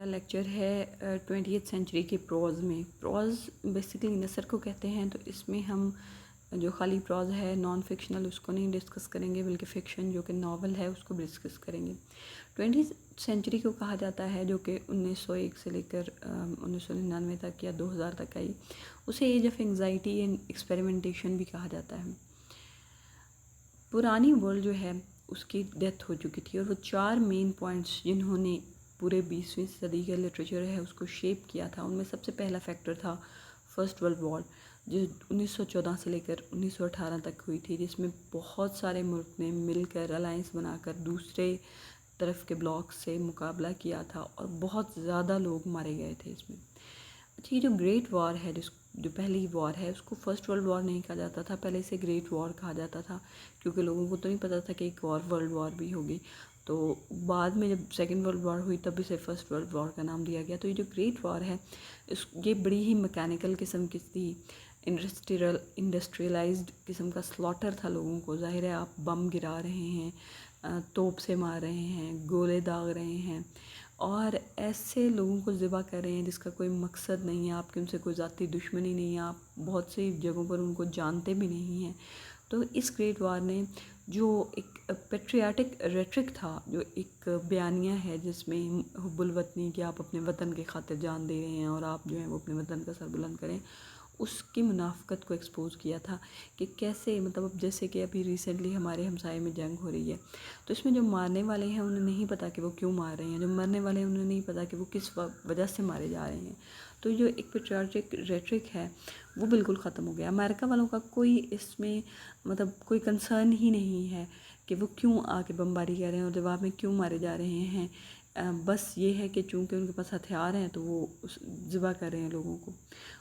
Lecture ہے 20th century کے pros میں. پروز بیسیکلی نثر کو کہتے ہیں. تو اس میں ہم جو خالی پروز ہے نان فکشنل اس کو نہیں ڈسکس کریں گے، بلکہ فکشن جو کہ ناول ہے اس کو بھی ڈسکس کریں گے. 20th سینچری کو کہا جاتا ہے جو کہ 1901 سے لے کر 1999 تک یا 2000 تک آئی. اسے age of anxiety and experimentation بھی کہا جاتا ہے. پرانی ورلڈ جو ہے اس کی ڈیتھ ہو چکی تھی، اور وہ 4 مین پوائنٹس جنہوں نے پورے 20ویں صدی کا لٹریچر ہے اس کو شیپ کیا تھا، ان میں سب سے پہلا فیکٹر تھا فرسٹ ورلڈ وار، جو 1914 سے لے کر 1918 تک ہوئی تھی، جس میں بہت سارے ملک نے مل کر الائنس بنا کر دوسرے طرف کے بلاک سے مقابلہ کیا تھا، اور بہت زیادہ لوگ مارے گئے تھے اس میں. اچھا، یہ جو گریٹ وار ہے جو پہلی وار ہے اس کو فرسٹ ورلڈ وار نہیں کہا جاتا تھا، پہلے اسے گریٹ وار کہا جاتا تھا، کیونکہ لوگوں کو تو نہیں پتہ تھا کہ ایک اور ورلڈ وار بھی ہوگی. تو بعد میں جب سیکنڈ ورلڈ وار ہوئی تب اسے فرسٹ ورلڈ وار کا نام دیا گیا. تو یہ جو گریٹ وار ہے یہ بڑی ہی میکینیکل قسم کی تھی، انڈسٹریلائزڈ قسم کا سلاٹر تھا لوگوں کو. ظاہر ہے آپ بم گرا رہے ہیں، توپ سے مار رہے ہیں، گولے داغ رہے ہیں، اور ایسے لوگوں کو ذبح کر رہے ہیں جس کا کوئی مقصد نہیں ہے، آپ کی ان سے کوئی ذاتی دشمنی نہیں ہے، آپ بہت سی جگہوں پر ان کو جانتے بھی نہیں ہیں. تو اس گریٹ وار نے جو ایک پیٹریاٹک ریٹرک تھا، جو ایک بیانیہ ہے جس میں حب الوطنی کہ آپ اپنے وطن کے خاطر جان دے رہے ہیں اور آپ جو ہیں وہ اپنے وطن کا سر بلند کریں، اس کی منافقت کو ایکسپوز کیا تھا کہ کیسے اب جیسے کہ ابھی ریسنٹلی ہمارے ہمسائے میں جنگ ہو رہی ہے، تو اس میں جو مارنے والے ہیں انہیں نہیں پتہ کہ وہ کیوں مار رہے ہیں، جو مرنے والے ہیں انہیں نہیں پتہ کہ وہ کس وجہ سے مارے جا رہے ہیں. تو جو ایک پیٹریاٹک ریٹرک ہے وہ بالکل ختم ہو گیا. امریکہ والوں کا کوئی اس میں کوئی کنسرن ہی نہیں ہے کہ وہ کیوں آ کے بمباری کر رہے ہیں اور جواب میں کیوں مارے جا رہے ہیں. بس یہ ہے کہ چونکہ ان کے پاس ہتھیار ہیں تو وہ ذبح کر رہے ہیں لوگوں کو.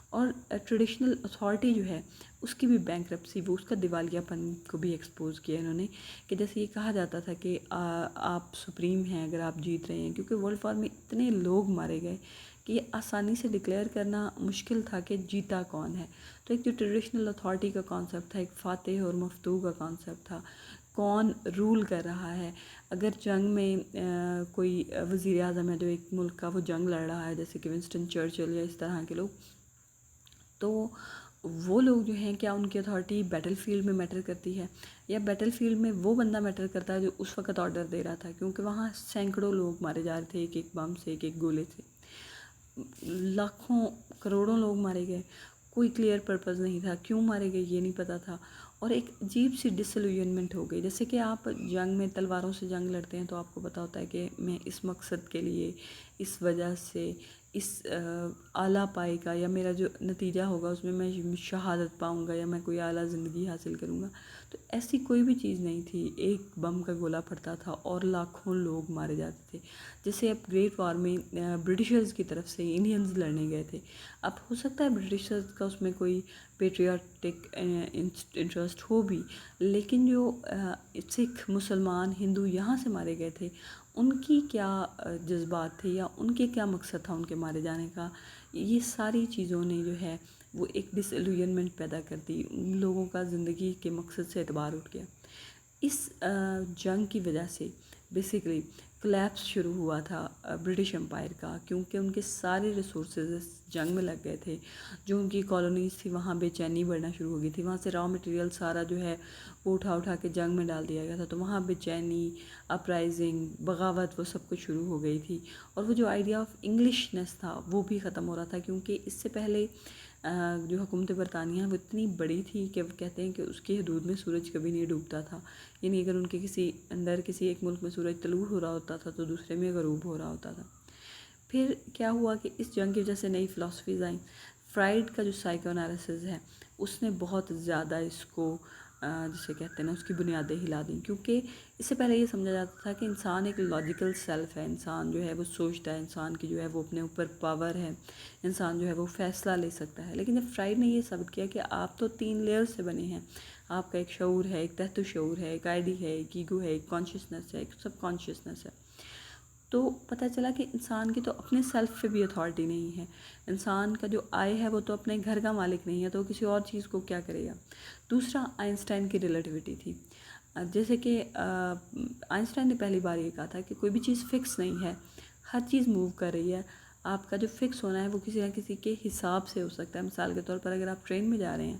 اور ٹریڈیشنل اتھارٹی جو ہے اس کی بھی بینکرپسی، وہ اس کا دیوالیہ پن کو بھی ایکسپوز کیا انہوں نے، کہ جیسے یہ کہا جاتا تھا کہ آپ سپریم ہیں اگر آپ جیت رہے ہیں، کیونکہ ورلڈ وار میں اتنے لوگ مارے گئے کہ یہ آسانی سے ڈکلیئر کرنا مشکل تھا کہ جیتا کون ہے. تو ایک جو ٹریڈیشنل اتھارٹی کا کانسیپٹ تھا، ایک فاتح اور مفتوح کا کانسیپٹ تھا، کون رول کر رہا ہے. اگر جنگ میں کوئی وزیر اعظم ہے جو ایک ملک کا وہ جنگ لڑ رہا ہے، جیسے کہ ونسٹن چرچل یا اس طرح کے لوگ، تو وہ لوگ جو ہیں کیا ان کی اتھارٹی بیٹل فیلڈ میں میٹر کرتی ہے، یا بیٹل فیلڈ میں وہ بندہ میٹر کرتا ہے جو اس وقت آرڈر دے رہا تھا، کیونکہ وہاں سینکڑوں لوگ مارے جا رہے تھے ایک بم سے، ایک گولے سے، لاکھوں کروڑوں لوگ مارے گئے. کوئی کلیئر پرپز نہیں تھا، کیوں مارے گئے یہ نہیں پتہ تھا، اور ایک عجیب سی ڈسلوژنمنٹ ہو گئی. جیسے کہ آپ جنگ میں تلواروں سے جنگ لڑتے ہیں تو آپ کو پتہ ہوتا ہے کہ میں اس مقصد کے لیے، اس وجہ سے، اس اعلیٰ پائے کا، یا میرا جو نتیجہ ہوگا اس میں شہادت پاؤں گا یا میں کوئی اعلیٰ زندگی حاصل کروں گا. تو ایسی کوئی بھی چیز نہیں تھی. ایک بم کا گولہ پھٹتا تھا اور لاکھوں لوگ مارے جاتے تھے. جیسے اب گریٹ وار میں برٹشرز کی طرف سے انڈینز لڑنے گئے تھے. اب ہو سکتا ہے برٹشرز کا اس میں کوئی پیٹریاٹک انٹرسٹ ہو بھی، لیکن جو سکھ، مسلمان، ہندو یہاں سے مارے گئے تھے، ان کی کیا جذبات تھے یا ان کے کیا مقصد تھا ان کے مارے جانے کا، یہ ساری چیزوں نے جو ہے وہ ایک ڈس الوژنمنٹ پیدا کر دی. لوگوں کا زندگی کے مقصد سے اعتبار اٹھ گیا. اس جنگ کی وجہ سے بیسیکلی کلیپس شروع ہوا تھا برٹش امپائر کا، کیونکہ ان کے سارے ریسورسز اس جنگ میں لگ گئے تھے. جو ان کی کالونیز تھی وہاں بے چینی بڑھنا شروع ہو گئی تھی، وہاں سے را مٹیریل سارا جو ہے وہ اٹھا کے جنگ میں ڈال دیا گیا تھا. تو وہاں بے چینی، اپرائزنگ، بغاوت، وہ سب کچھ شروع ہو گئی تھی. اور وہ جو آئیڈیا آف انگلشنس تھا وہ بھی ختم ہو رہا تھا، کیونکہ اس سے پہلے جو حکومت برطانیہ وہ اتنی بڑی تھی کہ وہ کہتے ہیں کہ اس کی حدود میں سورج کبھی نہیں ڈوبتا تھا. یعنی اگر ان کے کسی ایک ملک میں سورج طلوع ہو رہا ہوتا تھا تو دوسرے میں غروب ہو رہا ہوتا تھا. پھر کیا ہوا کہ اس جنگ کی وجہ سے نئی فلاسفیز آئیں. فرائڈ کا جو سائیکو انالیسز ہے اس نے بہت زیادہ اس کو جسے کہتے ہیں نا اس کی بنیادیں ہلا دیں، کیونکہ اس سے پہلے یہ سمجھا جاتا تھا کہ انسان ایک لاجیکل سیلف ہے، انسان جو ہے وہ سوچتا ہے، انسان کی جو ہے وہ اپنے اوپر پاور ہے، انسان جو ہے وہ فیصلہ لے سکتا ہے. لیکن جب فرائڈ نے یہ ثابت کیا کہ آپ تو 3 لیئر سے بنے ہیں، آپ کا ایک شعور ہے، ایک تحت شعور ہے، ایک آئیڈی ہے، ایک ایگو ہے، ایک کانشیسنس ہے، ایک سب کانشیسنس ہے، تو پتہ چلا کہ انسان کی تو اپنے سیلف پہ بھی اتھارٹی نہیں ہے. انسان کا جو آئے ہے وہ تو اپنے گھر کا مالک نہیں ہے، تو کسی اور چیز کو کیا کرے گا. دوسرا آئنسٹائن کی ریلیٹیوٹی تھی. جیسے کہ آئنسٹائن نے پہلی بار یہ کہا تھا کہ کوئی بھی چیز فکس نہیں ہے، ہر چیز موو کر رہی ہے. آپ کا جو فکس ہونا ہے وہ کسی نہ کسی کے حساب سے ہو سکتا ہے. مثال کے طور پر اگر آپ ٹرین میں جا رہے ہیں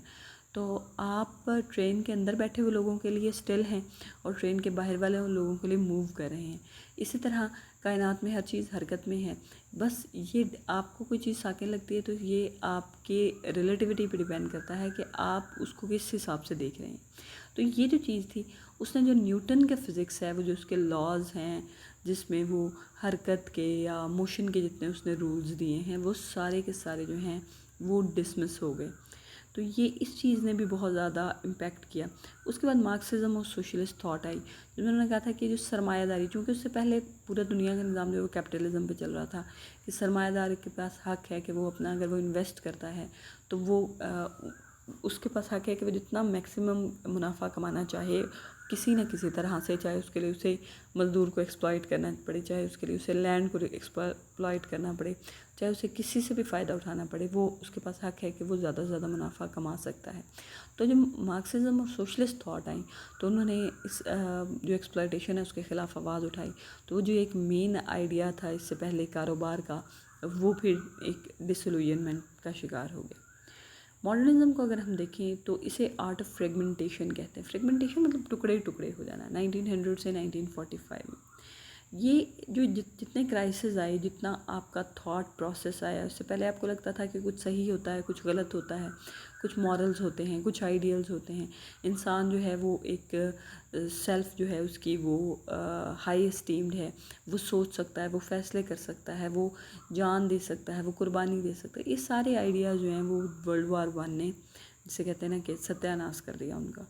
تو آپ ٹرین کے اندر بیٹھے ہوئے لوگوں کے لیے اسٹل ہیں اور ٹرین کے باہر والے ان لوگوں کے لیے موو کر رہے ہیں. اسی طرح کائنات میں ہر چیز حرکت میں ہے. بس یہ آپ کو کوئی چیز ساکن لگتی ہے تو یہ آپ کے ریلیٹیوٹی پہ ڈیپینڈ کرتا ہے کہ آپ اس کو کس حساب سے دیکھ رہے ہیں. تو یہ جو چیز تھی اس نے جو نیوٹن کے فزکس ہے وہ جو اس کے لاز ہیں جس میں وہ حرکت کے یا موشن کے جتنے اس نے رولز دیے ہیں وہ سارے کے سارے جو ہیں وہ ڈسمس ہو گئے. تو یہ اس چیز نے بھی بہت زیادہ امپیکٹ کیا. اس کے بعد مارکسزم اور سوشلسٹ تھاٹ آئی جس میں انہوں نے کہا تھا کہ جو سرمایہ داری، چونکہ اس سے پہلے پورا دنیا کا نظام جو وہ کیپٹلزم پہ چل رہا تھا کہ سرمایہ دار کے پاس حق ہے کہ وہ اپنا اگر وہ انویسٹ کرتا ہے تو وہ اس کے پاس حق ہے کہ وہ جتنا میکسیمم منافع کمانا چاہے کسی نہ کسی طرح سے، چاہے اس کے لیے اسے مزدور کو ایکسپلائٹ کرنا پڑے، چاہے اس کے لیے اسے لینڈ کو ایکسپلائٹ کرنا پڑے، چاہے اسے کسی سے بھی فائدہ اٹھانا پڑے، وہ اس کے پاس حق ہے کہ وہ زیادہ سے زیادہ منافع کما سکتا ہے. تو جب مارکسزم اور سوشلسٹ تھاٹ آئیں تو انہوں نے اس جو ایکسپلائٹیشن ہے اس کے خلاف آواز اٹھائی. تو وہ جو ایک مین آئیڈیا تھا اس سے پہلے کاروبار کا، وہ پھر ایک ڈسلوژنمنٹ کا شکار ہو گیا. ماڈرنزم کو اگر ہم دیکھیں تو اسے آرٹ آف فریگمنٹیشن کہتے ہیں. فریگمنٹیشن مطلب ٹکڑے ٹکڑے ہو جانا. 1900 سے 1945 میں یہ جو جتنے کرائسز آئے، جتنا آپ کا تھاٹ پروسیس آیا، اس سے پہلے آپ کو لگتا تھا کہ کچھ صحیح ہوتا ہے، کچھ غلط ہوتا ہے، کچھ مورلز ہوتے ہیں، کچھ آئیڈیلز ہوتے ہیں. انسان جو ہے وہ ایک سیلف جو ہے اس کی وہ ہائی اسٹیمڈ ہے، وہ سوچ سکتا ہے، وہ فیصلے کر سکتا ہے، وہ جان دے سکتا ہے، وہ قربانی دے سکتا ہے. یہ سارے آئیڈیاز جو ہیں وہ ورلڈ وار 1 نے جسے کہتے ہیں نا کہ ستیہ ناش کر دیا ان کا.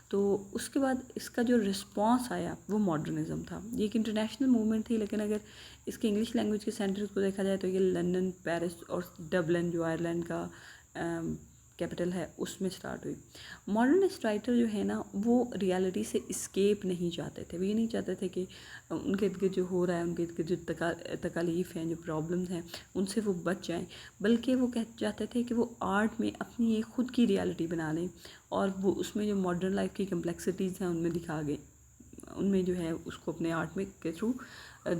تو اس کے بعد اس کا جو رسپانس آیا وہ ماڈرنزم تھا. یہ ایک انٹرنیشنل موومنٹ تھی، لیکن اگر اس کے انگلش لینگویج کے سینٹرز کو دیکھا جائے تو یہ لندن، پیرس اور ڈبلن جو آئرلینڈ کا کیپٹل ہے اس میں سٹارٹ ہوئی. ماڈرنسٹ رائٹر جو ہے نا وہ ریالٹی سے اسکیپ نہیں چاہتے تھے. وہ یہ نہیں چاہتے تھے کہ ان کے ارد گرد جو ہو رہا ہے، ان کے ارد گرد جو تکالیف ہیں، جو پرابلمز ہیں، ان سے وہ بچ جائیں، بلکہ وہ چاہتے تھے کہ وہ آرٹ میں اپنی ایک خود کی ریالٹی بنا لیں اور وہ اس میں جو ماڈرن لائف کی کمپلیکسٹیز ہیں ان میں دکھا گئے، ان میں جو ہے اس کو اپنے آرٹ میں کے تھرو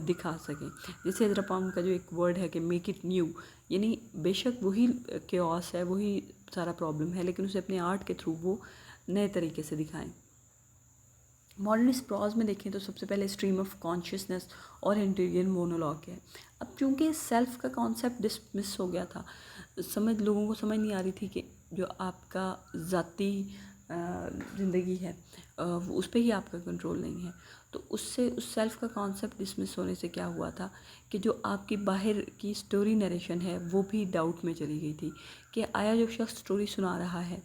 دکھا سکیں. جیسے حیدرآباد کا جو ایک ورڈ ہے کہ میک اٹ نیو، یعنی بے شک وہی کیوس ہے، وہی سارا پرابلم ہے، لیکن اسے اپنے آرٹ کے تھرو وہ نئے طریقے سے دکھائیں. ماڈرنسٹ پراز میں دیکھیں تو سب سے پہلے اسٹریم آف کانشیسنس اور انٹیریئر مونولوگ ہے. اب چونکہ سیلف کا کانسیپٹ ڈسمس ہو گیا تھا، لوگوں کو سمجھ نہیں آ رہی تھی کہ جو آپ کا ذاتی زندگی ہے اس پہ ہی آپ کا کنٹرول نہیں ہے. تو اس سے اس سیلف کا کانسیپٹ ڈسمس ہونے سے کیا ہوا تھا کہ جو آپ کی باہر کی سٹوری نریشن ہے وہ بھی ڈاؤٹ میں چلی گئی تھی کہ آیا جو شخص سٹوری سنا رہا ہے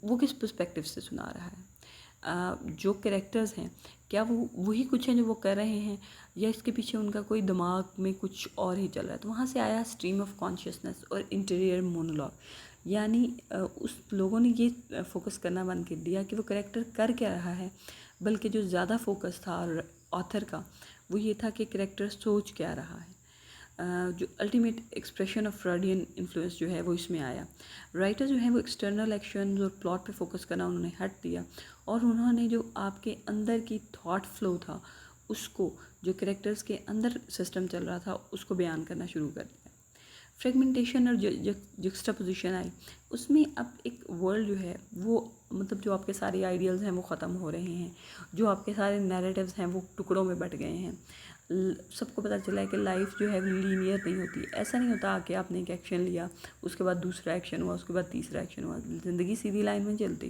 وہ کس پرسپیکٹیو سے سنا رہا ہے. جو کریکٹرز ہیں کیا وہ وہی کچھ ہیں جو وہ کر رہے ہیں یا اس کے پیچھے ان کا کوئی دماغ میں کچھ اور ہی چل رہا ہے. تو وہاں سے آیا اسٹریم آف کانشیسنس اور انٹیریئر مونولوگ. یعنی اس لوگوں نے یہ فوکس کرنا بند کر دیا کہ وہ کریکٹر کر کیا رہا ہے، بلکہ جو زیادہ فوکس تھا آتھر کا وہ یہ تھا کہ کریکٹر سوچ کیا رہا ہے. جو ultimate expression of Freudian influence جو ہے وہ اس میں آیا. رائٹر جو ہیں وہ ایکسٹرنل ایکشنز اور پلاٹ پہ فوکس کرنا انہوں نے ہٹ دیا اور انہوں نے جو آپ کے اندر کی تھاٹ فلو تھا اس کو، جو کریکٹرز کے اندر سسٹم چل رہا تھا اس کو بیان کرنا شروع کر دیا. فریگمنٹیشن اور جکسٹاپوزیشن آئی. اس میں اب ایک ورلڈ جو ہے وہ مطلب جو آپ کے سارے آئیڈیلز ہیں وہ ختم ہو رہے ہیں، جو آپ کے سارے نیریٹیوز ہیں وہ ٹکڑوں میں بٹ گئے ہیں. سب کو پتہ چلا ہے کہ لائف جو ہے وہ لینئر نہیں ہوتی. ایسا نہیں ہوتا کہ آپ نے ایک ایکشن لیا، اس کے بعد دوسرا ایکشن ہوا، اس کے بعد تیسرا ایکشن ہوا. زندگی سیدھی لائن میں چلتی،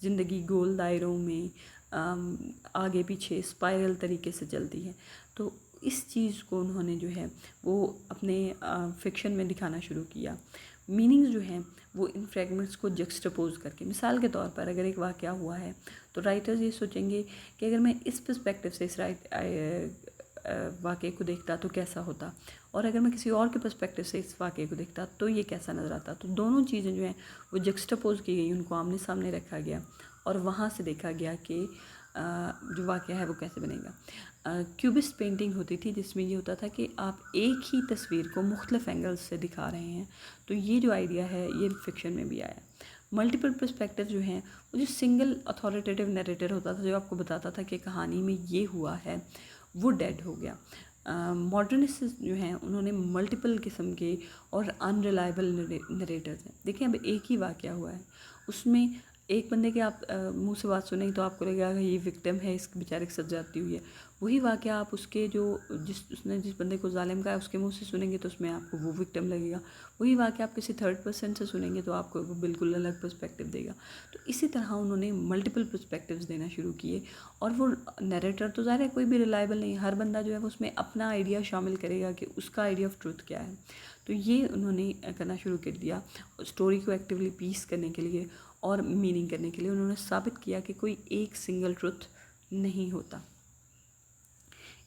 زندگی گول دائروں میں آگے پیچھے اسپائرل طریقے سے چلتی ہے. تو اس چیز کو انہوں نے جو ہے وہ اپنے فکشن میں دکھانا شروع کیا. میننگز جو ہیں وہ ان فریگمنٹس کو جکسٹاپوز کر کے، مثال کے طور پر اگر ایک واقعہ ہوا ہے تو رائٹرز یہ سوچیں گے کہ اگر میں اس پرسپیکٹیو سے اس واقعے کو دیکھتا تو کیسا ہوتا، اور اگر میں کسی اور کے پرسپیکٹیو سے اس واقعے کو دیکھتا تو یہ کیسا نظر آتا. تو دونوں چیزیں جو ہیں وہ جکسٹاپوز کی گئی، ان کو آمنے سامنے رکھا گیا اور وہاں سے دیکھا گیا کہ جو واقعہ ہے وہ کیسے بنے گا. کیوبسٹ پینٹنگ ہوتی تھی جس میں یہ ہوتا تھا کہ آپ ایک ہی تصویر کو مختلف اینگلز سے دکھا رہے ہیں. تو یہ جو آئیڈیا ہے یہ فکشن میں بھی آیا. ملٹیپل پرسپیکٹیو جو ہیں وہ جو سنگل اتھارٹیٹیو نیریٹر ہوتا تھا جو آپ کو بتاتا تھا کہ کہانی میں یہ ہوا ہے، وہ ڈیڈ ہو گیا. ماڈرنسٹ جو ہیں انہوں نے ملٹیپل قسم کے اور انریلائبل نریٹرز ہیں. دیکھیں اب ایک ہی واقعہ ہوا ہے, اس میں ایک بندے کے آپ منہ سے بات سنیں تو آپ کو لگے گا کہ یہ وکٹم ہے, اس بیچارے کے ساتھ جاتی ہوئی ہے. وہی واقعہ آپ اس کے جو اس نے جس بندے کو ظالم کہا ہے اس کے منہ سے سنیں گے تو اس میں آپ کو وہ وکٹم لگے گا. وہی واقعہ آپ کسی تھرڈ پرسن سے سنیں گے تو آپ کو وہ بالکل الگ پرسپیکٹیو دے گا. تو اسی طرح انہوں نے ملٹیپل پرسپیکٹیوز دینا شروع کیے, اور وہ نیریٹر تو ظاہر ہے کوئی بھی ریلائبل نہیں ہے, ہر بندہ جو ہے وہ اس میں اپنا آئیڈیا شامل کرے گا کہ اس کا آئیڈیا آف ٹروتھ کیا ہے. تو یہ انہوں نے کرنا شروع کر دیا اسٹوری کو ایکٹیولی پیس کرنے کے لیے اور میننگ کرنے کے لیے. انہوں نے ثابت کیا کہ کوئی ایک سنگل ٹروتھ نہیں ہوتا.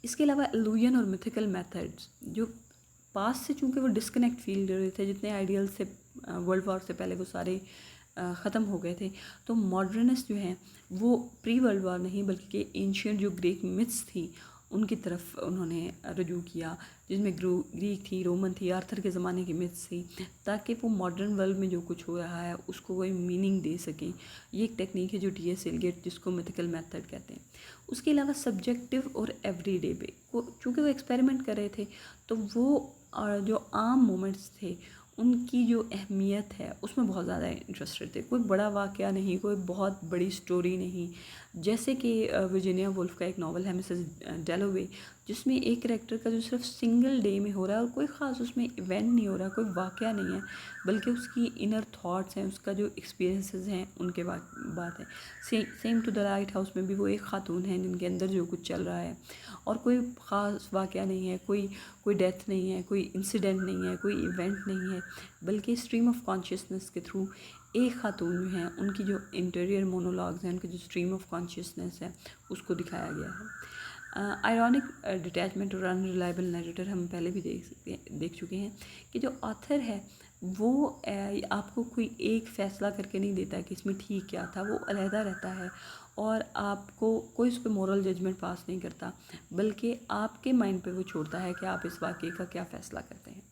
اس کے علاوہ الوژن اور میتھیکل میتھڈز جو پاس سے چونکہ وہ ڈسکنیکٹ فیل کر رہے تھے, جتنے آئیڈیل سے ورلڈ وار سے پہلے وہ سارے ختم ہو گئے تھے, تو ماڈرنسٹ جو ہیں وہ پری ورلڈ وار نہیں بلکہ اینشینٹ جو گریک متھس تھی ان کی طرف انہوں نے رجوع کیا, جس میں گریک تھی, رومن تھی, آرتھر کے زمانے کی متھس تھی, تاکہ وہ ماڈرن ورلڈ میں جو کچھ ہو رہا ہے اس کو کوئی میننگ دے سکیں. یہ ایک ٹیکنیک ہے جو ٹی ایس ایلیٹ جس کو میتھیکل میتھڈ کہتے ہیں. اس کے علاوہ سبجیکٹیو اور ایوری ڈے پہ چونکہ وہ ایکسپیریمنٹ کر رہے تھے تو وہ جو عام مومنٹس تھے ان کی جو اہمیت ہے اس میں بہت زیادہ انٹرسٹڈ تھے. کوئی بڑا واقعہ نہیں, کوئی بہت بڑی سٹوری نہیں. جیسے کہ ورجینیا وولف کا ایک ناول ہے مسز ڈیلوے, جس میں ایک کریکٹر کا جو صرف سنگل ڈے میں ہو رہا ہے اور کوئی خاص اس میں ایونٹ نہیں ہو رہا, کوئی واقعہ نہیں ہے, بلکہ اس کی انر تھاٹس ہیں, اس کا جو ایکسپیرینسز ہیں ان کے بات ہے. Same to the lighthouse میں بھی وہ ایک خاتون ہیں جن کے اندر جو کچھ چل رہا ہے, اور کوئی خاص واقعہ نہیں ہے, کوئی ڈیتھ نہیں ہے, کوئی انسیڈنٹ نہیں ہے, کوئی ایونٹ نہیں ہے, بلکہ اسٹریم آف کانشیسنس کے تھرو ایک خاتون جو ہیں ان کی جو انٹیریئر مونولاگز ہیں, ان کی جو اسٹریم آف کانشیسنس ہے اس کو دکھایا گیا ہے. آئرونک ڈیٹیچمنٹ اور انریلائبل نیریٹر ہم پہلے بھی دیکھ چکے ہیں کہ جو آتھر ہے وہ آپ کو کوئی ایک فیصلہ کر کے نہیں دیتا کہ اس میں ٹھیک کیا تھا, وہ علیحدہ رہتا ہے اور آپ کو کوئی اس پہ مورل ججمنٹ پاس نہیں کرتا, بلکہ آپ کے مائنڈ پہ وہ چھوڑتا ہے کہ آپ اس واقعے کا کیا فیصلہ کرتے ہیں.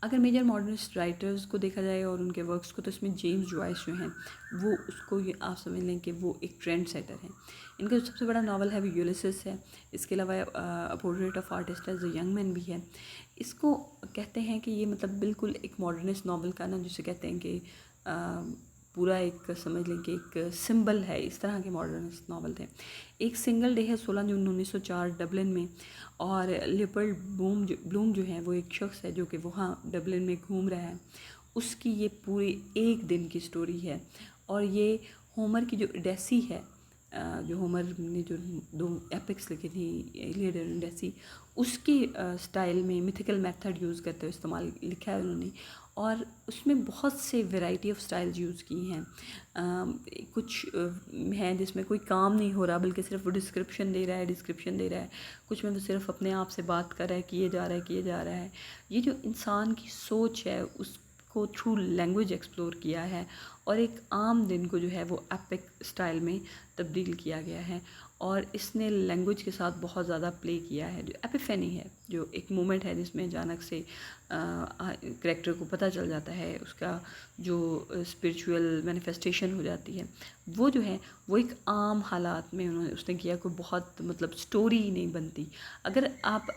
اگر میجر ماڈرنسٹ رائٹرز کو دیکھا جائے اور ان کے ورکس کو, تو اس میں جیمز جوائس جو ہیں وہ اس کو یہ آپ سمجھ لیں کہ وہ ایک ٹرینڈ سیٹر ہیں. ان کا جو سب سے بڑا ناول ہے وہ یولیسس ہے. اس کے علاوہ portrait of artist as a young man بھی ہے. اس کو کہتے ہیں کہ یہ مطلب بالکل ایک ماڈرنسٹ ناول کا نا, جسے کہتے ہیں کہ پورا ایک سمجھ لیں کہ ایک سمبل ہے, اس طرح کے ماڈرنسٹ ناول تھے. ایک سنگل ڈے ہے 16 جون 1904 ڈبلن میں, اور لیپرڈ بلوم جو ہیں وہ ایک شخص ہے جو کہ وہاں ڈبلن میں گھوم رہا ہے. اس کی یہ پوری ایک دن کی سٹوری ہے, اور یہ ہومر کی جو اڈیسی ہے, جو ہومر نے جو 2 ایپکس لکھی تھی ایلیڈ اور اڈیسی, اس کی سٹائل میں میتھیکل میتھڈ یوز کرتے ہوئے لکھا ہے انہوں نے, اور اس میں بہت سے ویرائٹی آف سٹائلز یوز کی ہیں. کچھ ہیں جس میں کوئی کام نہیں ہو رہا بلکہ صرف وہ ڈسکرپشن دے رہا ہے, کچھ میں وہ صرف اپنے آپ سے بات کر رہا ہے, کیے جا رہا ہے. یہ جو انسان کی سوچ ہے اس کو تھرو لینگویج ایکسپلور کیا ہے, اور ایک عام دن کو جو ہے وہ ایپک سٹائل میں تبدیل کیا گیا ہے, اور اس نے لینگویج کے ساتھ بہت زیادہ پلے کیا ہے. جو ایپیفینی ہے, جو ایک مومنٹ ہے جس میں اچانک سے کریکٹر کو پتہ چل جاتا ہے, اس کا جو اسپریچول مینیفیسٹیشن ہو جاتی ہے, وہ جو ہے وہ ایک عام حالات میں اس نے کیا, کوئی بہت مطلب سٹوری نہیں بنتی. اگر آپ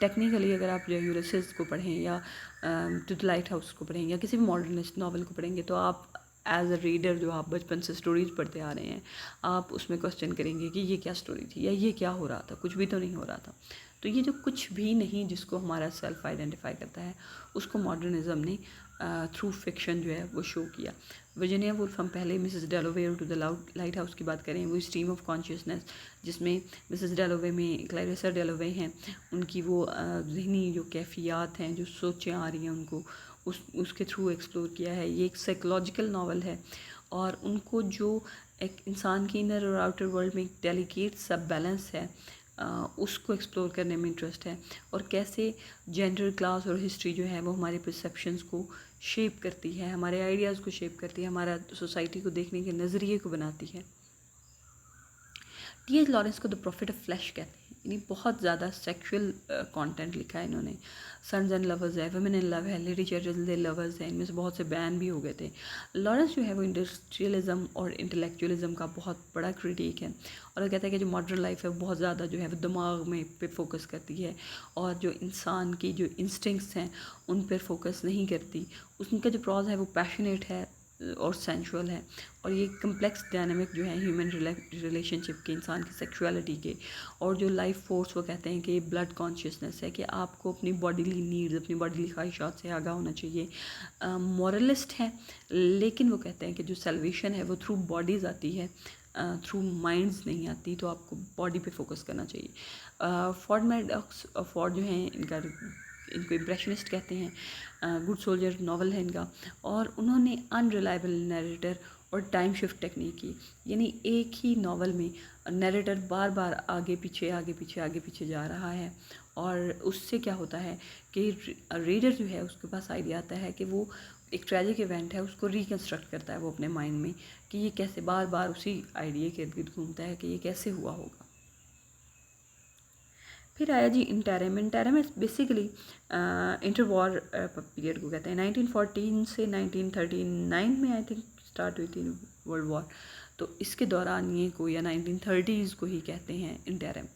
ٹیکنیکلی اگر آپ یولیسس کو پڑھیں یا ٹو دا لائٹ ہاؤس کو پڑھیں یا کسی بھی ماڈرنسٹ ناول کو پڑھیں گے, تو آپ ایز اے ریڈر جو آپ بچپن سے سٹوریز پڑھتے آ رہے ہیں, آپ اس میں کوسچن کریں گے کہ یہ کیا سٹوری تھی, یا یہ کیا ہو رہا تھا, کچھ بھی تو نہیں ہو رہا تھا. تو یہ جو کچھ بھی نہیں جس کو ہمارا سیلف آئیڈینٹیفائی کرتا ہے, اس کو ماڈرنزم نے تھرو فکشن جو ہے وہ شو کیا. ورجینیا وولف, ہم پہلے مسز ڈیلوے اور ٹو دا لائٹ ہاؤس کی بات کریں, وہ اسٹریم آف کانشیسنس, جس میں مسز ڈیلوے میں کلیریسا ڈیلوے ہیں, ان کی وہ ذہنی جو کیفیات ہیں, جو سوچیں آ رہی ہیں ان کو, اس کے تھرو ایکسپلور کیا ہے. یہ ایک سائیکولوجیکل ناول ہے, اور ان کو جو ایک انسان کی انر اور آؤٹر ورلڈ میں ایک ڈیلیکیٹ سب بیلنس ہے, اس کو ایکسپلور کرنے میں انٹرسٹ ہے, اور کیسے جینڈر, کلاس اور ہسٹری جو ہے وہ ہمارے پرسیپشنز کو شیپ کرتی ہے, ہمارے آئیڈیاز کو شیپ کرتی ہے, ہمارا سوسائٹی کو دیکھنے کے نظریے کو بناتی ہے. ٹی ایچ لارنس کو دا پروفٹ آف فلیش کہتے ہیں. یعنی بہت زیادہ سیکشول کانٹینٹ لکھا ہے انہوں نے. سنز اینڈ لورز ہے, ویمن ان لو ہے, لیڈی لورز ہیں, ان میں سے بہت سے بین بھی ہو گئے تھے. لارنس جو ہے وہ انڈسٹریلزم اور انٹلیکچولی کا بہت بڑا کریٹیک ہے, اور وہ کہتا ہے کہ جو ماڈرن لائف ہے وہ بہت زیادہ جو ہے وہ دماغ میں پہ فوکس کرتی ہے, اور جو انسان کی جو انسٹنکٹس ہیں ان پر فوکس نہیں کرتی. ان کا جو پراز ہے وہ پیشنیٹ ہے اور سینشول ہے, اور یہ کمپلیکس ڈائنامک جو ہے ہیومن ریلیشن شپ کے, انسان کی سیکشوالٹی کے, اور جو لائف فورس وہ کہتے ہیں کہ یہ بلڈ کانشیسنس ہے کہ آپ کو اپنی باڈیلی نیڈز, اپنی باڈیلی خواہشات سے آگاہ ہونا چاہیے. مورلسٹ ہے, لیکن وہ کہتے ہیں کہ جو سیلویشن ہے وہ تھرو باڈیز آتی ہے, تھرو مائنڈز نہیں آتی, تو آپ کو باڈی پہ فوکس کرنا چاہیے. فورڈ میڈاکس, فورڈ جو ہیں ان کو امپریشنسٹ کہتے ہیں. گڈ سولجر ناول ہے ان کا, اور انہوں نے انریلائبل نیریٹر اور ٹائم شفٹ ٹیکنیک کی, یعنی ایک ہی ناول میں نیریٹر بار بار آگے پیچھے جا رہا ہے, اور اس سے کیا ہوتا ہے کہ ریڈر جو ہے اس کے پاس آئیڈیا آتا ہے کہ وہ ایک ٹریجک ایونٹ ہے اس کو ریکنسٹرکٹ کرتا ہے وہ اپنے مائنڈ میں, کہ یہ کیسے بار بار اسی آئیڈیا کے ارد گرد گھومتا ہے کہ یہ کیسے ہوا ہوگا. پھر آیا جی انٹیرم. انٹیرم بیسیکلی انٹر وار پیریڈ کو کہتے ہیں. 1914 سے 1939 میں آئی تھنک اسٹارٹ ہوئی تھی ورلڈ وار, تو اس کے دوران یہ کو یا 1930s کو ہی کہتے ہیں انٹیرم.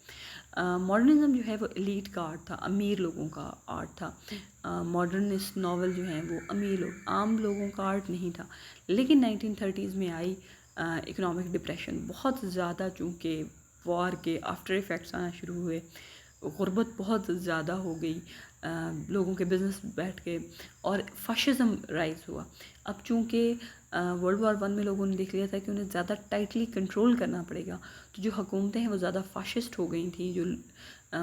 ماڈرنزم جو ہے وہ ایلیٹ کا آرٹ تھا, امیر لوگوں کا آرٹ تھا. ماڈرنسٹ ناول جو ہیں وہ امیر لوگ, عام لوگوں کا آرٹ نہیں تھا. لیکن 1930s میں آئی اکنامک ڈپریشن بہت زیادہ, چونکہ وار کے آفٹر ایفیکٹس آنا شروع ہوئے, غربت بہت زیادہ ہو گئی, لوگوں کے بزنس بیٹھ گئے, اور فاشزم رائز ہوا. اب چونکہ ورلڈ وار 1 میں لوگوں نے دیکھ لیا تھا کہ انہیں زیادہ ٹائٹلی کنٹرول کرنا پڑے گا, تو جو حکومتیں ہیں وہ زیادہ فاشسٹ ہو گئی تھیں, جو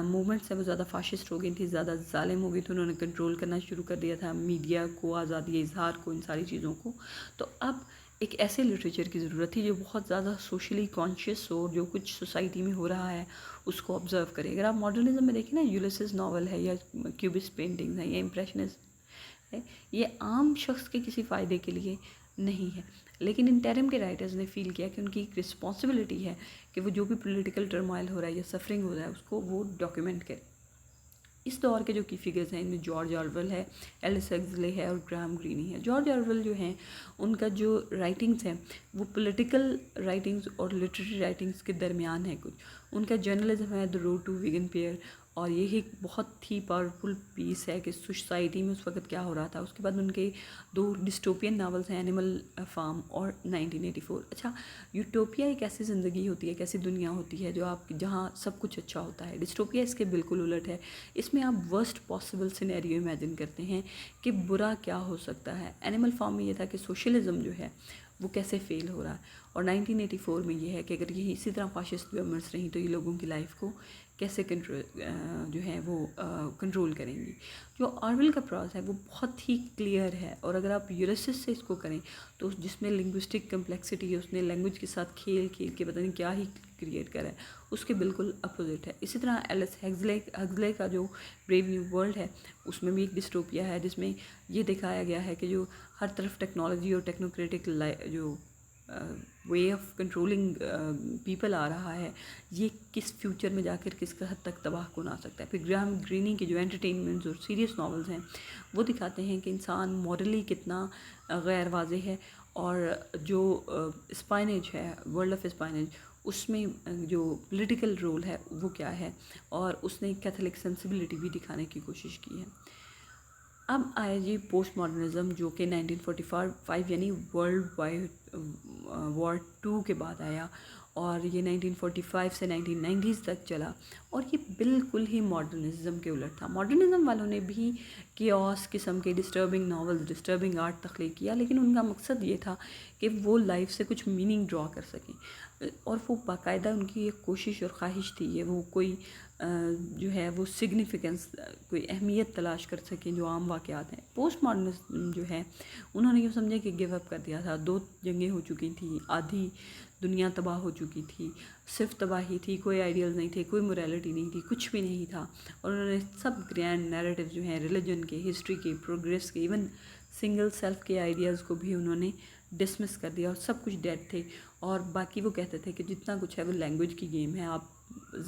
موومنٹس ہیں وہ زیادہ فاشسٹ ہو گئی تھیں, زیادہ ظالم ہو گئی تھی, انہوں نے کنٹرول کرنا شروع کر دیا تھا میڈیا کو, آزادی اظہار کو, ان ساری چیزوں کو. تو اب ایک ایسے لٹریچر کی ضرورت تھی جو بہت زیادہ سوشلی کانشیس ہو, جو کچھ سوسائٹی میں ہو رہا ہے اس کو آبزرو کرے. اگر آپ ماڈرنزم میں دیکھیں نا, یولیسز ناول ہے یا کیوبسٹ پینٹنگز ہیں یا امپریشنسٹ ہے, یہ عام شخص کے کسی فائدے کے لیے نہیں ہے, لیکن انٹیرم کے رائٹرز نے فیل کیا کہ ان کی ایک رسپانسبلٹی ہے کہ وہ جو بھی پولیٹیکل ٹرمائل ہو رہا ہے یا سفرنگ ہو رہا ہے اس کو وہ ڈاکیومنٹ کرے. اس دور کے جو کی فگرز ہیں ان میں جارج آرویل ہے, ایلس ایگزلے ہے, اور گرام گرینی ہے. جارج آرویل جو ہیں ان کا جو رائٹنگز ہیں وہ پولیٹیکل رائٹنگز اور لٹریری رائٹنگز کے درمیان ہے کچھ. ان کا جرنلزم ہے دی روڈ ٹو ویگن پیئر, اور یہ ایک بہت ہی پاورفل پیس ہے کہ سوسائٹی میں اس وقت کیا ہو رہا تھا. اس کے بعد ان کے 2 ڈسٹوپین ناولز ہیں, اینیمل فارم اور 1984. اچھا, یوٹوپیا ایک ایسی زندگی ہوتی ہے, ایک ایسی دنیا ہوتی ہے جو آپ جہاں سب کچھ اچھا ہوتا ہے. ڈسٹوپیا اس کے بالکل الٹ ہے. اس میں آپ ورسٹ پاسبل سینیریو امیجن کرتے ہیں کہ برا کیا ہو سکتا ہے. اینیمل فارم میں یہ تھا کہ سوشلزم جو ہے وہ کیسے فیل ہو رہا ہے, اور 1984 میں یہ ہے کہ اگر یہ اسی طرح فاشسٹ گورنمنٹس رہیں تو یہ لوگوں کی لائف کو کیسے جو ہے وہ کنٹرول کریں گی. جو آرویل کا پراز ہے وہ بہت ہی کلیئر ہے, اور اگر آپ یولیسز سے اس کو کریں تو جس میں لنگوسٹک کمپلیکسٹی ہے, اس نے لینگویج کے ساتھ کھیل کے پتہ نہیں کیا ہی کریٹ کرا ہے, اس کے بالکل اپوزٹ ہے. اسی طرح ایلس ہیگزلے کا جو بریو نیو ورلڈ ہے اس میں بھی ایک ڈسٹوپیا ہے جس میں یہ دکھایا گیا ہے کہ جو ہر طرف ٹیکنالوجی اور ٹیکنوکریٹک جو وے آف کنٹرولنگ پیپل آ رہا ہے, یہ کس فیوچر میں جا کر کس حد تک تباہ کن آ سکتا ہے. پھر گرام گرینی کے جو انٹرٹینمنٹس اور سیریس ناولز ہیں وہ دکھاتے ہیں کہ انسان مورلی کتنا غیر واضح ہے, اور جو اسپائنیج ہے, ورلڈ آف اسپائنیج, اس میں جو پولیٹیکل رول ہے وہ کیا ہے, اور اس نے کیتھولک سینسبلٹی بھی دکھانے کی کوشش کی ہے. اب آئے جی پوسٹ ماڈرنزم جو کہ 1945 یعنی ورلڈ وار 2 کے بعد آیا, اور یہ 1945 سے 1990s تک چلا, اور یہ بالکل ہی ماڈرنزم کے الٹ تھا. ماڈرنزم والوں نے بھی کیوس قسم کے ڈسٹربنگ ناولز, ڈسٹربنگ آرٹ تخلیق کیا, لیکن ان کا مقصد یہ تھا کہ وہ لائف سے کچھ میننگ ڈرا کر سکیں, اور وہ باقاعدہ ان کی ایک کوشش اور خواہش تھی یہ وہ کوئی جو ہے وہ سگنیفیکنس, کوئی اہمیت تلاش کر سکیں جو عام واقعات ہیں. پوسٹ ماڈرنزم جو ہے انہوں نے یوں سمجھے کہ گیو اپ کر دیا تھا, 2 جنگیں ہو چکی تھیں, آدھی دنیا تباہ ہو چکی تھی, صرف تباہی تھی, کوئی آئیڈیلز نہیں تھے, کوئی موریلٹی نہیں تھی, کچھ بھی نہیں تھا. اور انہوں نے سب گرینڈ نیریٹیو جو ہیں ریلیجن کے, ہسٹری کے, پروگریس کے, ایون سنگل سیلف کے آئیڈیاز کو بھی انہوں نے ڈسمس کر دیا, اور سب کچھ ڈیڈ تھے. اور باقی وہ کہتے تھے کہ جتنا کچھ ہے وہ لینگویج کی گیم ہے, آپ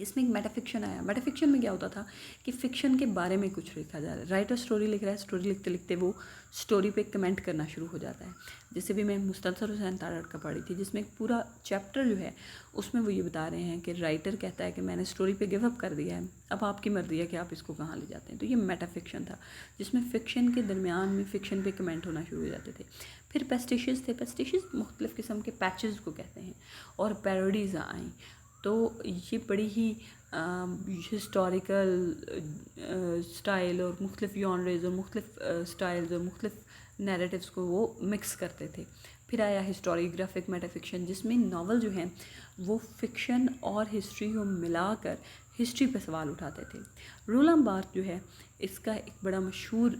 اس میں ایک میٹا فکشن آیا۔ میٹا فکشن میں کیا ہوتا تھا کہ فکشن کے بارے میں کچھ لکھا جا رہا ہے، رائٹر سٹوری لکھ رہا ہے، سٹوری لکھتے لکھتے وہ سٹوری پہ کمنٹ کرنا شروع ہو جاتا ہے۔ جیسے بھی میں مستنصر حسین تارڑ کا پڑھی تھی، جس میں ایک پورا چیپٹر جو ہے اس میں وہ یہ بتا رہے ہیں کہ رائٹر کہتا ہے کہ میں نے سٹوری پہ گیو اپ کر دیا ہے، اب آپ کی مرضی ہے کہ آپ اس کو کہاں لے جاتے ہیں۔ تو یہ میٹا فکشن تھا، جس میں فکشن کے درمیان میں فکشن پہ کمنٹ ہونا شروع ہو جاتے تھے۔ پھر پیسٹیشز تھے، پیسٹیشز مختلف قسم کے پیچز کو کہتے ہیں، اور پیروڈیز آئیں۔ تو یہ بڑی ہی ہسٹوریکل سٹائل اور مختلف جانرز اور مختلف سٹائلز اور مختلف نیریٹیوز کو وہ مکس کرتے تھے۔ پھر آیا ہسٹوریوگرافک میٹا فکشن، جس میں ناول جو ہیں وہ فکشن اور ہسٹری کو ملا کر ہسٹری پہ سوال اٹھاتے تھے۔ رولاں بارتھ جو ہے اس کا ایک بڑا مشہور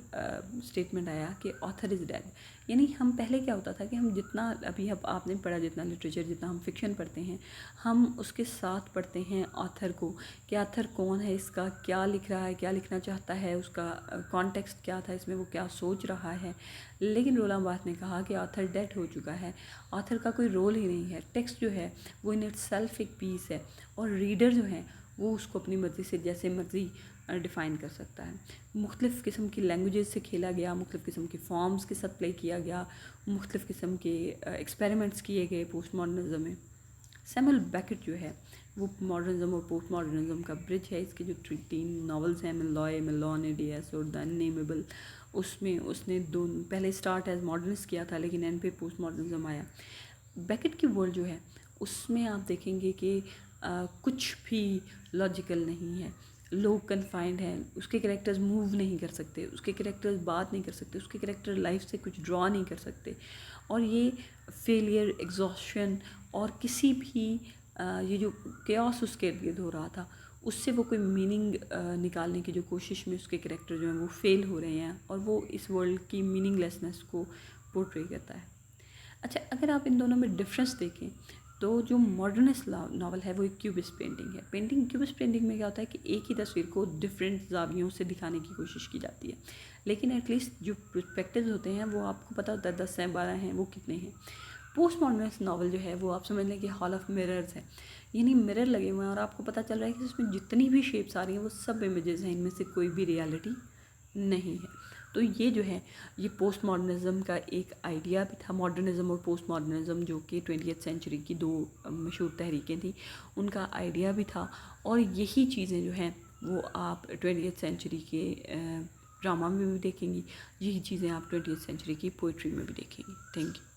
سٹیٹمنٹ آیا کہ آتھر از ڈیڈ، یعنی ہم پہلے کیا ہوتا تھا کہ ہم جتنا ابھی اب آپ نے پڑھا جتنا لٹریچر، جتنا ہم فکشن پڑھتے ہیں، ہم اس کے ساتھ پڑھتے ہیں آتھر کو، کہ آتھر کون ہے، اس کا کیا لکھ رہا ہے، کیا لکھنا چاہتا ہے، اس کا کانٹیکسٹ کیا تھا، اس میں وہ کیا سوچ رہا ہے۔ لیکن رولاں بارتھ نے کہا کہ آتھر ڈیڈ ہو چکا ہے، آتھر کا کوئی رول ہی نہیں ہے، ٹیکسٹ جو ہے وہ ان اٹ سیلف ایک پیس ہے، اور ریڈر جو ہیں وہ اس کو اپنی مرضی سے جیسے مرضی ڈیفائن کر سکتا ہے۔ مختلف قسم کی لینگویجز سے کھیلا گیا، مختلف قسم کے فارمز کے ساتھ پلے کیا گیا، مختلف قسم کے ایکسپیریمنٹس کیے گئے پوسٹ ماڈرنزم میں۔ سیموئل بیکٹ جو ہے وہ ماڈرنزم اور پوسٹ ماڈرنزم کا برج ہے۔ اس کے جو 3 ناولز ہیں، ملوائے، میلونیڈیس اور دی انیمیبل، اس میں اس نے پہلے اسٹارٹ ایز ماڈرنسٹ کیا تھا، لیکن اینڈ پہ پوسٹ ماڈرنزم آیا۔ بیکٹ کی ورلڈ جو ہے اس میں آپ دیکھیں گے کہ کچھ بھی لاجیکل نہیں ہے، لوگ کنفائنڈ ہیں، اس کے کریکٹرز موو نہیں کر سکتے، اس کے کریکٹرز بات نہیں کر سکتے، اس کے کریکٹر لائف سے کچھ ڈرا نہیں کر سکتے، اور یہ فیلئر، ایگزاسشن اور کسی بھی یہ جو کیوس اس کے ارد ہو رہا تھا، اس سے وہ کوئی میننگ نکالنے کی جو کوشش میں اس کے کریکٹر جو ہیں وہ فیل ہو رہے ہیں، اور وہ اس ورلڈ کی میننگ لیسنس کو پورٹری کرتا ہے۔ اچھا، اگر آپ ان دونوں میں ڈفرینس دیکھیں تو جو ماڈرنسٹ ناول ہے وہ ایک کیوبسٹ پینٹنگ ہے۔ کیوبسٹ پینٹنگ میں کیا ہوتا ہے کہ ایک ہی تصویر کو ڈفرینٹ زاویوں سے دکھانے کی کوشش کی جاتی ہے، لیکن ایٹ لیسٹ جو پرسپیکٹیوز ہوتے ہیں وہ آپ کو پتہ ہوتا ہے 10 ہیں، 12 ہیں، وہ کتنے ہیں۔ پوسٹ ماڈرنسٹ ناول جو ہے وہ آپ سمجھ لیں کہ ہال آف مررز ہے، یعنی مرر لگے ہوئے ہیں اور آپ کو پتہ چل رہا ہے کہ اس میں جتنی بھی شیپس آ رہی ہیں وہ سب امیجز ہیں، ان میں سے کوئی بھی ریالٹی نہیں ہے۔ تو یہ جو ہے یہ پوسٹ ماڈرنزم کا ایک آئیڈیا بھی تھا۔ ماڈرنزم اور پوسٹ ماڈرنزم جو کہ 20th سینچری کی 2 مشہور تحریکیں تھیں، ان کا آئیڈیا بھی تھا، اور یہی چیزیں جو ہیں وہ آپ 20th سینچری کے ڈرامہ میں بھی دیکھیں گی، یہی چیزیں آپ 20th سینچری کی پوئٹری میں بھی دیکھیں گی۔ Thank you.